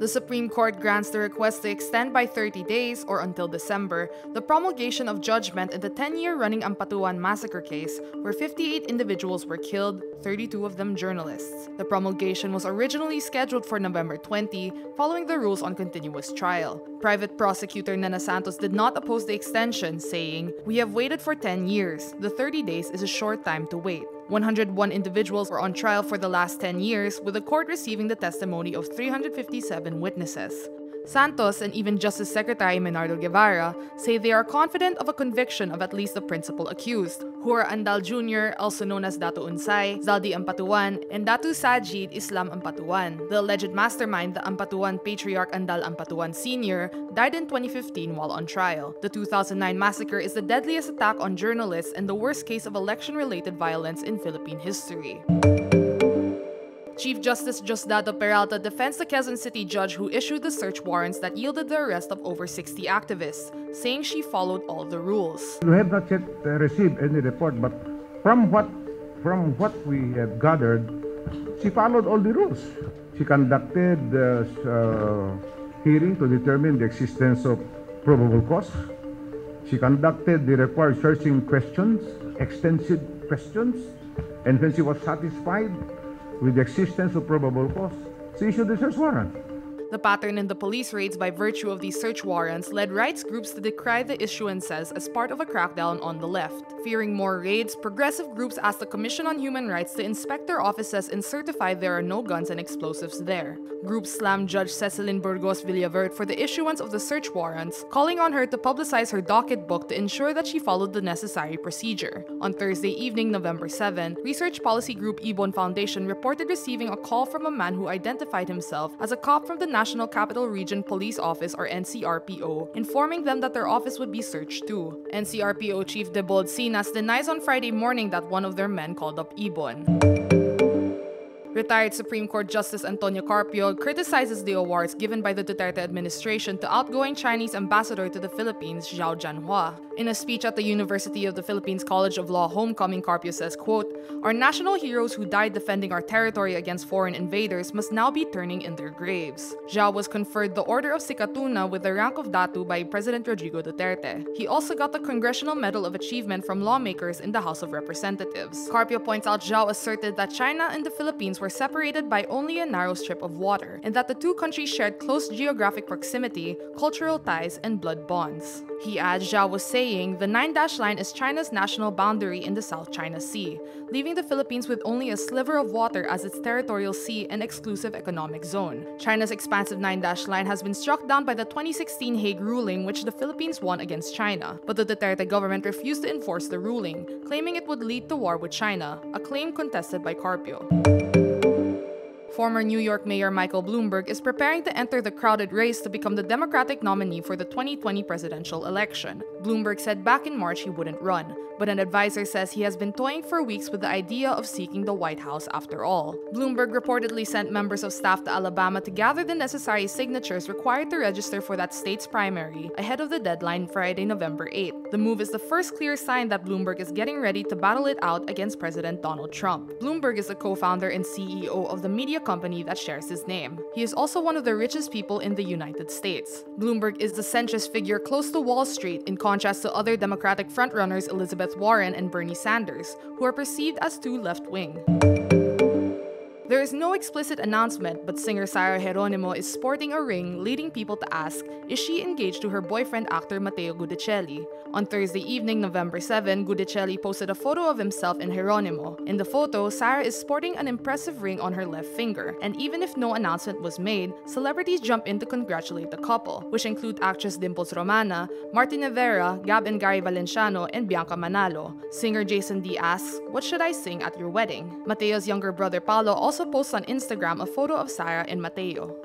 Supreme Court grants the request to extend by 30 days, or until December, the promulgation of judgment in the 10-year-running Ampatuan massacre case, where 58 individuals were killed, 32 of them journalists. The promulgation was originally scheduled for November 20, following the rules on continuous trial. Private prosecutor Nana Santos did not oppose the extension, saying, "We have waited for 10 years. The 30 days is a short time to wait." 101 individuals were on trial for the last 10 years, with the court receiving the testimony of 357 witnesses. Santos and even Justice Secretary Menardo Guevara say they are confident of a conviction of at least the principal accused, who are Andal Jr., also known as Dato Unsay, Zaldi Ampatuan, and Datu Sajid Islam Ampatuan. The alleged mastermind, the Ampatuan patriarch Andal Ampatuan Sr., died in 2015 while on trial. The 2009 massacre is the deadliest attack on journalists and the worst case of election-related violence in Philippine history. Chief Justice Diosdado Peralta defends the Quezon City judge who issued the search warrants that yielded the arrest of over 60 activists, saying she followed all the rules. We have not yet received any report, but from what we have gathered, she followed all the rules. She conducted the hearing to determine the existence of probable cause. She conducted the required searching questions, extensive questions, and when she was satisfied with the existence of probable cause, she issued the search warrant. The pattern in the police raids by virtue of these search warrants led rights groups to decry the issuances as part of a crackdown on the left. Fearing more raids, progressive groups asked the Commission on Human Rights to inspect their offices and certify there are no guns and explosives there. Groups slammed Judge Cecilin Burgos Villaverde for the issuance of the search warrants, calling on her to publicize her docket book to ensure that she followed the necessary procedure. On Thursday evening, November 7, research policy group Ibon Foundation reported receiving a call from a man who identified himself as a cop from the National Capital Region Police Office, or NCRPO, informing them that their office would be searched too. NCRPO Chief Debold Sinas denies on Friday morning that one of their men called up Ibon. Retired Supreme Court Justice Antonio Carpio criticizes the awards given by the Duterte administration to outgoing Chinese ambassador to the Philippines, Zhao Jianhua. In a speech at the University of the Philippines College of Law homecoming, Carpio says, quote, "Our national heroes who died defending our territory against foreign invaders must now be turning in their graves." Zhao was conferred the Order of Sikatuna with the rank of Datu by President Rodrigo Duterte. He also got the Congressional Medal of Achievement from lawmakers in the House of Representatives. Carpio points out Zhao asserted that China and the Philippines were separated by only a narrow strip of water, and that the two countries shared close geographic proximity, cultural ties, and blood bonds. He adds Zhao was saying the 9-dash line is China's national boundary in the South China Sea, leaving the Philippines with only a sliver of water as its territorial sea and exclusive economic zone. China's expansive 9-dash line has been struck down by the 2016 Hague ruling, which the Philippines won against China, but the Duterte government refused to enforce the ruling, claiming it would lead to war with China, a claim contested by Carpio. Former New York Mayor Michael Bloomberg is preparing to enter the crowded race to become the Democratic nominee for the 2020 presidential election. Bloomberg said back in March he wouldn't run, but an advisor says he has been toying for weeks with the idea of seeking the White House after all. Bloomberg reportedly sent members of staff to Alabama to gather the necessary signatures required to register for that state's primary ahead of the deadline Friday, November 8th. The move is the first clear sign that Bloomberg is getting ready to battle it out against President Donald Trump. Bloomberg is the co-founder and CEO of the media company that shares his name. He is also one of the richest people in the United States. Bloomberg is the centrist figure close to Wall Street, in contrast to other Democratic frontrunners Elizabeth Warren and Bernie Sanders, who are perceived as too left-wing. There is no explicit announcement, but singer Sarah Geronimo is sporting a ring, leading people to ask, is she engaged to her boyfriend actor Matteo Guidicelli? On Thursday evening, November 7, Guidicelli posted a photo of himself and Geronimo. In the photo, Sarah is sporting an impressive ring on her left finger, and even if no announcement was made, celebrities jump in to congratulate the couple, which include actress Dimples Romana, Martin Rivera, Gab and Gary Valenciano, and Bianca Manalo. Singer Jason D asks, "What should I sing at your wedding?" Mateo's younger brother Paolo also posts on Instagram a photo of Sarah and Matteo.